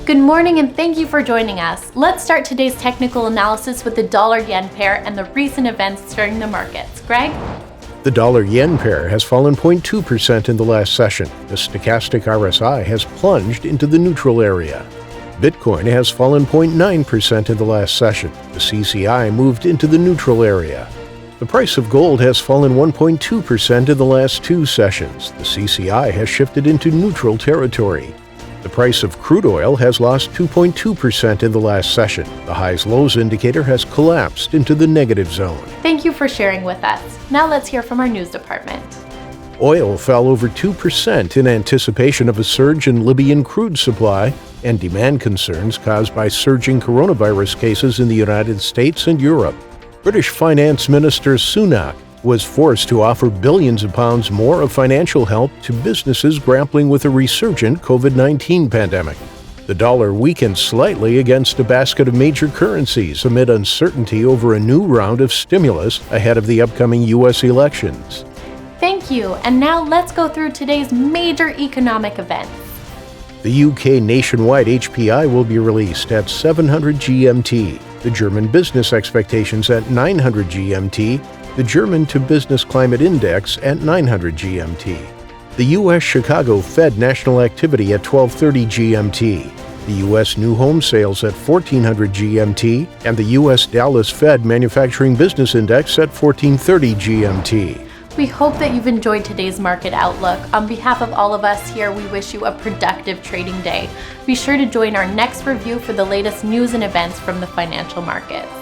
Good morning and thank you for joining us. Let's start today's technical analysis with the dollar-yen pair and the recent events stirring the markets. Greg? The dollar-yen pair has fallen 0.2% in the last session. The stochastic RSI has plunged into the neutral area. Bitcoin has fallen 0.9% in the last session. The CCI moved into the neutral area. The price of gold has fallen 1.2% in the last two sessions. The CCI has shifted into neutral territory. The price of crude oil has lost 2.2% in the last session. The highs-lows indicator has collapsed into the negative zone. Thank you for sharing with us. Now let's hear from our news department. Oil fell over 2% in anticipation of a surge in Libyan crude supply and demand concerns caused by surging coronavirus cases in the United States and Europe. British Finance Minister Sunak was forced to offer billions of pounds more of financial help to businesses grappling with a resurgent COVID-19 pandemic. The dollar weakened slightly against a basket of major currencies amid uncertainty over a new round of stimulus ahead of the upcoming U.S. elections. Thank you, and now let's go through today's major economic events. The UK nationwide HPI will be released at 700 GMT, the German business expectations at 900 GMT, the German to Business Climate Index at 900 GMT, the U.S. Chicago Fed National Activity at 1230 GMT, the U.S. new home sales at 1400 GMT, and the U.S. Dallas Fed Manufacturing Business Index at 1430 GMT. We hope that you've enjoyed today's market outlook. On behalf of all of us here, we wish you a productive trading day. Be sure to join our next review for the latest news and events from the financial markets.